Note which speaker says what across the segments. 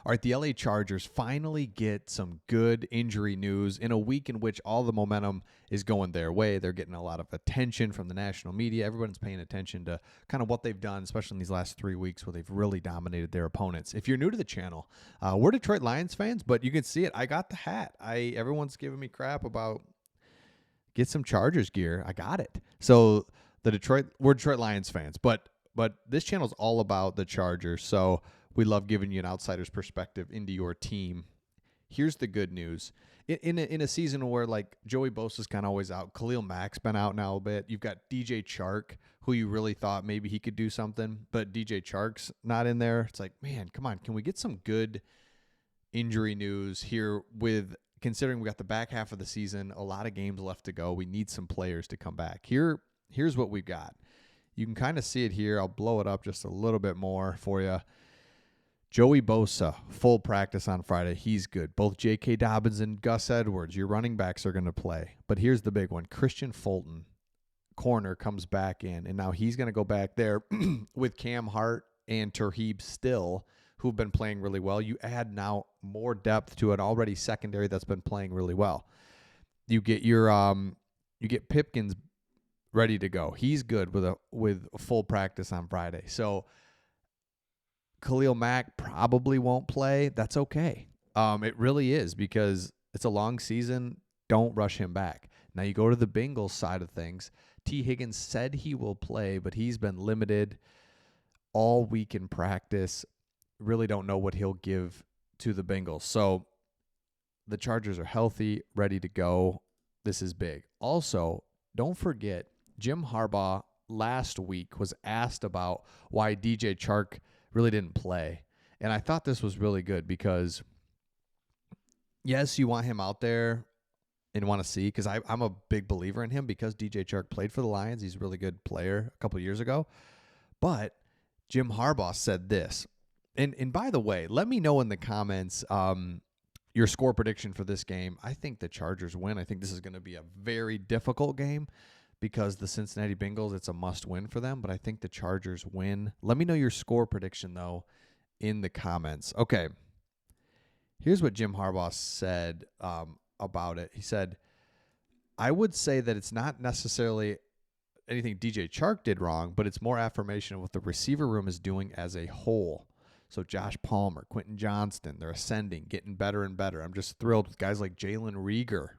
Speaker 1: All right, the LA Chargers finally get some good injury news in a week in which all the momentum is going their way. They're getting a lot of attention from the national media. Everyone's paying attention to kind of what they've done, especially in these last 3 weeks where they've really dominated their opponents. If you're new to the channel, we're Detroit Lions fans, but you can see it. I got the hat. Everyone's giving me crap about get some Chargers gear. I got it. So we're Detroit Lions fans, but this channel is all about the Chargers. So we love giving you an outsider's perspective into your team. Here's the good news. In a season where like Joey Bosa's kind of always out, Khalil Mack's been out now a bit. You've got DJ Chark, who you really thought maybe he could do something, but DJ Chark's not in there. It's like, man, come on. Can we get some good injury news here with considering we got the back half of the season, a lot of games left to go. We need some players to come back. Here's what we've got. You can kind of see it here. I'll blow it up just a little bit more for you. Joey Bosa, full practice on Friday. He's good. Both J.K. Dobbins and Gus Edwards, your running backs, are going to play. But here's the big one. Christian Fulton, corner, comes back in. And now he's going to go back there with Cam Hart and Terheeb Still, who've been playing really well. You add now more depth to an already secondary that's been playing really well. You get you get Pipkins ready to go. He's good with a full practice on Friday. So Khalil Mack probably won't play. That's okay. It really is because it's a long season. Don't rush him back. Now you go to the Bengals side of things. T. Higgins said he will play, but he's been limited all week in practice. Really don't know what he'll give to the Bengals. So the Chargers are healthy, ready to go. This is big. Also, don't forget, Jim Harbaugh last week was asked about why DJ Chark really didn't play. And I thought this was really good because, yes, you want him out there and want to see, because I'm a big believer in him because DJ Chark played for the Lions. He's a really good player a couple of years ago. But Jim Harbaugh said this. And by the way, let me know in the comments your score prediction for this game. I think the Chargers win. I think this is going to be a very difficult game because the Cincinnati Bengals, it's a must-win for them. But I think the Chargers win. Let me know your score prediction, though, in the comments. Okay, here's what Jim Harbaugh said about it. He said, I would say that it's not necessarily anything DJ Chark did wrong, but it's more affirmation of what the receiver room is doing as a whole. So Josh Palmer, Quentin Johnston, they're ascending, getting better and better. I'm just thrilled with guys like Jalen Reagor.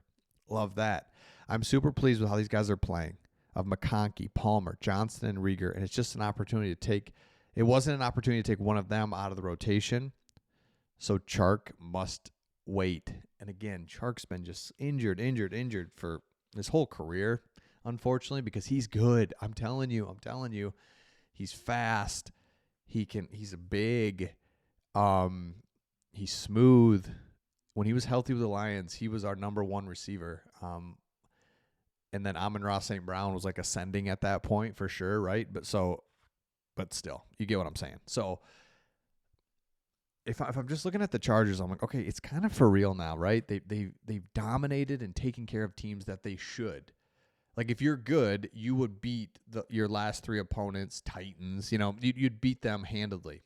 Speaker 1: Love that. I'm super pleased with how these guys are playing. Of McConkey, Palmer, Johnston, and Reagor. And it's just an opportunity to take – it wasn't an opportunity to take one of them out of the rotation. So Chark must wait. And again, Chark's been just injured for his whole career, unfortunately, because he's good. I'm telling you. He's fast. He's a big, he's smooth. When he was healthy with the Lions, he was our number one receiver. And then Amon-Ra St. Brown was like ascending at that point for sure, right? But still, you get what I'm saying. So if I'm just looking at the Chargers, I'm like, okay, it's kind of for real now, right? They've dominated and taken care of teams that they should. Like, if you're good, you would beat your last three opponents, Titans. You know, you'd beat them handedly.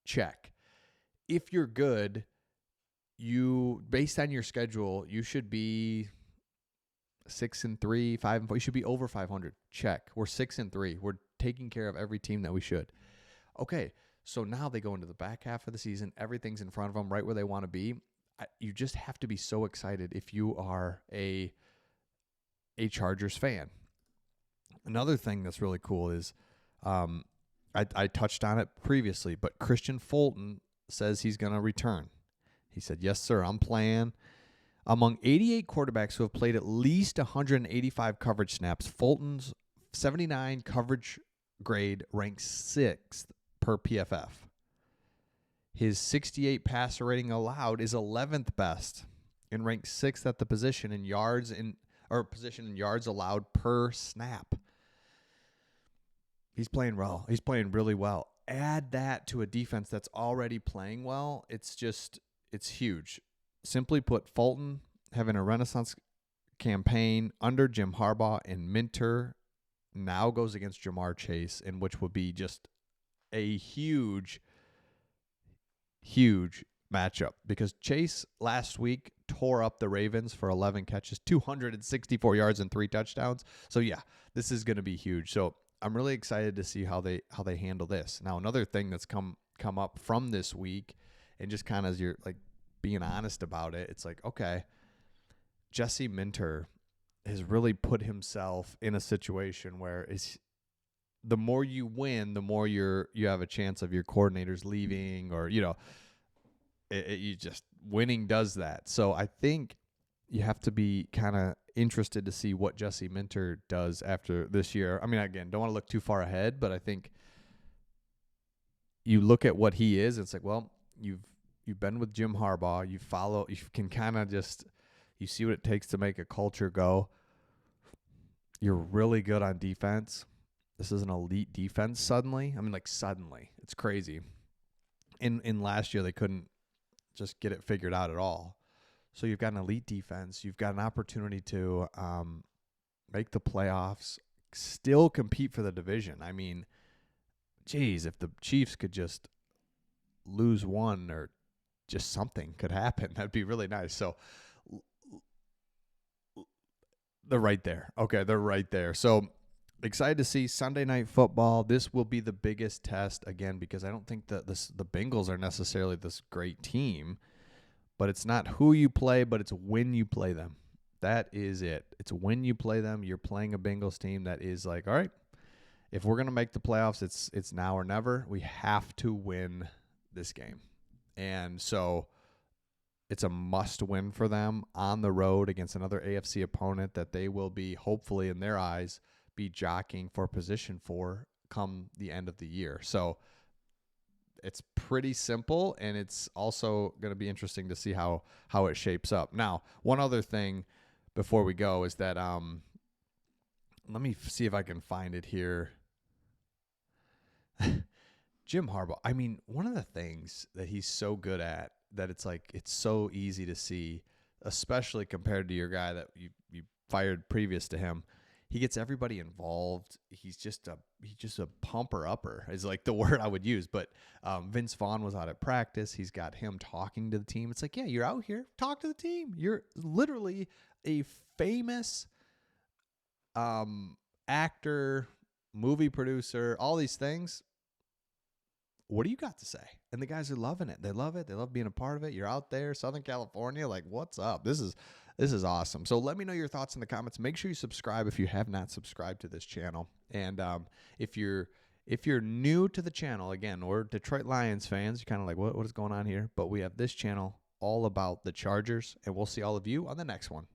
Speaker 1: Check. If you're good, based on your schedule, you should be 6-3, 5-4. You should be over 500. Check. We're 6-3. We're taking care of every team that we should. Okay, so now they go into the back half of the season. Everything's in front of them, right where they want to be. You just have to be so excited if you are a Chargers fan. Another thing that's really cool is I touched on it previously, but Christian Fulton says he's going to return. He said, yes, sir, I'm playing. Among 88 quarterbacks who have played at least 185 coverage snaps, Fulton's 79 coverage grade ranks 6th per PFF. His 68 passer rating allowed is 11th best and ranks 6th at the position in yards allowed per snap. He's playing well. He's playing really well. Add that to a defense that's already playing well. It's huge. Simply put, Fulton having a renaissance campaign under Jim Harbaugh, and Minter now goes against Jamar Chase, in which would be just a huge matchup because Chase last week tore up the Ravens for 11 catches, 264 yards and 3 touchdowns. So yeah, this is going to be huge. So I'm really excited to see how they handle this. Now, another thing that's come up from this week, and just kind of as you're like being honest about it, it's like, okay, Jesse Minter has really put himself in a situation where the more you win, the more you have a chance of your coordinators leaving, or you just winning does that. So I think you have to be kind of interested to see what Jesse Minter does after this year. I mean, again, don't want to look too far ahead, but I think you look at what he is. It's like, well, you've been with Jim Harbaugh. You can kind of just, you see what it takes to make a culture go. You're really good on defense. This is an elite defense suddenly. I mean, like suddenly. It's crazy. In last year, they couldn't just get it figured out at all. So you've got an elite defense. You've got an opportunity to make the playoffs, still compete for the division. I mean, geez, if the Chiefs could just lose one or just something could happen, that'd be really nice. So they're right there. Okay, they're right there. So excited to see Sunday Night Football. This will be the biggest test again because I don't think that the Bengals are necessarily this great team, but it's not who you play, but it's when you play them. That is it. It's when you play them. You're playing a Bengals team that is like, all right, if we're going to make the playoffs, it's now or never. We have to win this game. And so it's a must-win for them on the road against another AFC opponent that they will be, hopefully in their eyes, be jockeying for position for come the end of the year. So it's pretty simple, and it's also going to be interesting to see how it shapes up. Now, one other thing before we go is that let me see if I can find it here. Jim Harbaugh, I mean, one of the things that he's so good at that it's like it's so easy to see, especially compared to your guy that you fired previous to him. He gets everybody involved. He's just a pumper upper is like the word I would use. But Vince Vaughn was out at practice. He's got him talking to the team. It's like, yeah, you're out here, talk to the team. You're literally a famous actor, movie producer, all these things. What do you got to say? And the guys are loving it. They love it. They love being a part of it. You're out there, Southern California. Like, what's up? This is awesome. So let me know your thoughts in the comments. Make sure you subscribe if you have not subscribed to this channel. And if you're new to the channel, again, we're Detroit Lions fans. You're kind of like, what is going on here? But we have this channel all about the Chargers, and we'll see all of you on the next one.